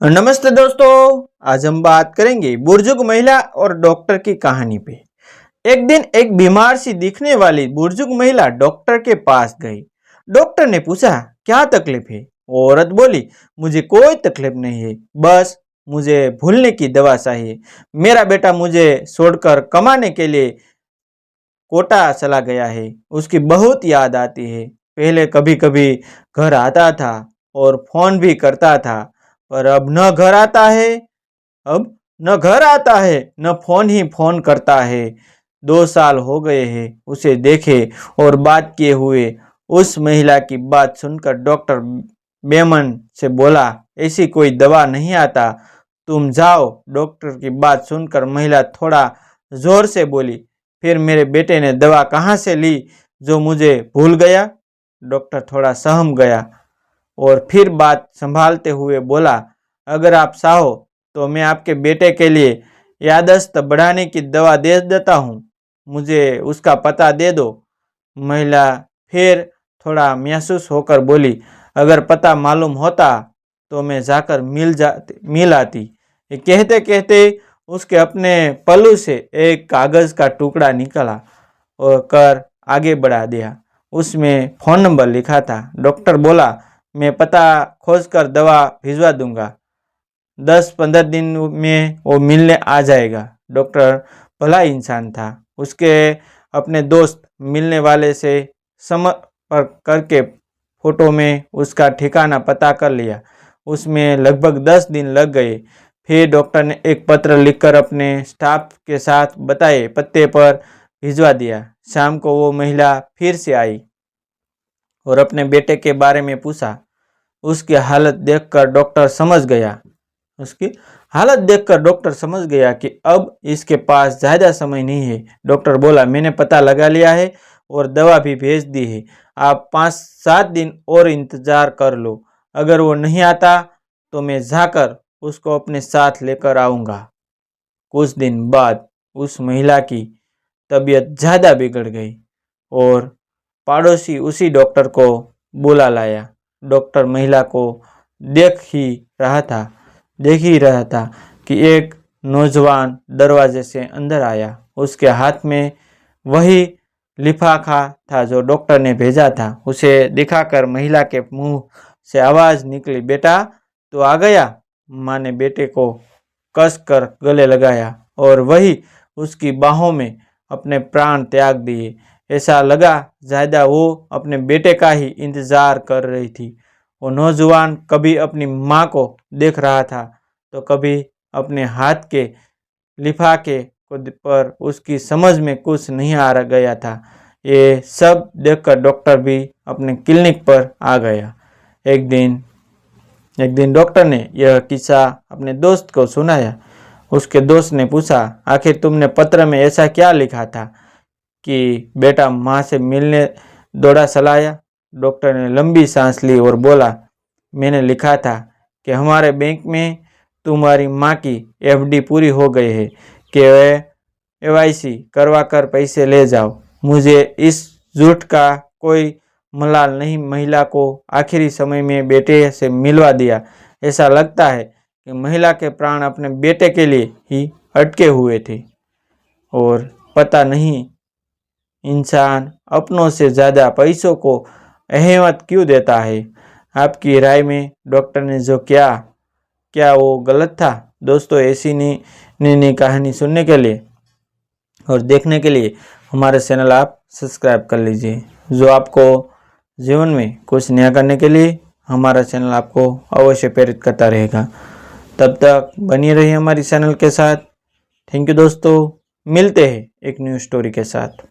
नमस्ते दोस्तों, आज हम बात करेंगे बुजुर्ग महिला और डॉक्टर की कहानी पे। एक दिन एक बीमार सी दिखने वाली बुजुर्ग महिला डॉक्टर के पास गई। डॉक्टर ने पूछा, क्या तकलीफ है? वो औरत बोली, मुझे कोई तकलीफ नहीं है, बस मुझे भूलने की दवा चाहिए। मेरा बेटा मुझे छोड़कर कमाने के लिए कोटा चला गया है, उसकी बहुत याद आती है। पहले कभी कभी घर आता था और फोन भी करता था, पर अब न घर आता है न फोन ही फोन करता है। 2 साल हो गए हैं उसे देखे और बात किए हुए। उस महिला की बात सुनकर डॉक्टर बेमन से बोला, ऐसी कोई दवा नहीं आता, तुम जाओ। डॉक्टर की बात सुनकर महिला थोड़ा जोर से बोली, फिर मेरे बेटे ने दवा कहाँ से ली जो मुझे भूल गया? डॉक्टर थोड़ा सहम गया और फिर बात संभालते हुए बोला, अगर आप चाहो तो मैं आपके बेटे के लिए याददाश्त बढ़ाने की दवा दे देता हूँ, मुझे उसका पता दे दो। महिला फिर थोड़ा महसूस होकर बोली, अगर पता मालूम होता तो मैं जाकर मिल आती। ये कहते कहते उसके अपने पल्लू से एक कागज का टुकड़ा निकला और कर आगे बढ़ा दिया। उसमें फ़ोन नंबर लिखा था। डॉक्टर बोला, मैं पता खोजकर दवा भिजवा दूंगा, 10-15 दिन में वो मिलने आ जाएगा। डॉक्टर भला इंसान था। उसके अपने दोस्त मिलने वाले से संपर्क करके फोटो में उसका ठिकाना पता कर लिया। उसमें लगभग 10 दिन लग गए। फिर डॉक्टर ने एक पत्र लिखकर अपने स्टाफ के साथ बताए पते पर भिजवा दिया। शाम को वो महिला फिर से आई और अपने बेटे के बारे में पूछा। उसकी हालत देखकर डॉक्टर समझ गया कि अब इसके पास ज़्यादा समय नहीं है। डॉक्टर बोला, मैंने पता लगा लिया है और दवा भी भेज दी है, आप 5-7 दिन और इंतज़ार कर लो। अगर वो नहीं आता तो मैं जाकर उसको अपने साथ लेकर आऊँगा। कुछ दिन बाद उस महिला की तबीयत ज़्यादा बिगड़ गई और पड़ोसी उसी डॉक्टर को बुला लाया। डॉक्टर महिला को देख ही रहा था कि एक नौजवान दरवाजे से अंदर आया। उसके हाथ में वही लिफाफा था जो डॉक्टर ने भेजा था। उसे दिखाकर महिला के मुंह से आवाज़ निकली, बेटा तो आ गया। माँ ने बेटे को कसकर गले लगाया और वही उसकी बाहों में अपने प्राण त्याग दिए। ऐसा लगा ज़्यादा वो अपने बेटे का ही इंतज़ार कर रही थी। वो नौजवान कभी अपनी माँ को देख रहा था तो कभी अपने हाथ के लिफाफे पर। उसकी समझ में कुछ नहीं आ गया था। ये सब देखकर डॉक्टर भी अपने क्लिनिक पर आ गया। एक दिन डॉक्टर ने यह किस्सा अपने दोस्त को सुनाया। उसके दोस्त ने पूछा, आखिर तुमने पत्र में ऐसा क्या लिखा था कि बेटा माँ से मिलने दौड़ा चलाया? डॉक्टर ने लंबी सांस ली और बोला, मैंने लिखा था कि हमारे बैंक में तुम्हारी माँ की एफडी पूरी हो गई है, कि वे केवाईसी करवा कर पैसे ले जाओ। मुझे इस झूठ का कोई मलाल नहीं। महिला को आखिरी समय में बेटे से मिलवा दिया। ऐसा लगता है कि महिला के प्राण अपने बेटे के लिए ही अटके हुए थे। और पता नहीं इंसान अपनों से ज़्यादा पैसों को अहमियत क्यों देता है। आपकी राय में डॉक्टर ने जो क्या वो गलत था? दोस्तों, ऐसी नई कहानी सुनने के लिए और देखने के लिए हमारे चैनल आप सब्सक्राइब कर लीजिए। जो आपको जीवन में कुछ नया करने के लिए हमारा चैनल आपको अवश्य प्रेरित करता रहेगा। तब तक बनी रहिए हमारी चैनल के साथ। थैंक यू दोस्तों, मिलते हैं एक न्यू स्टोरी के साथ।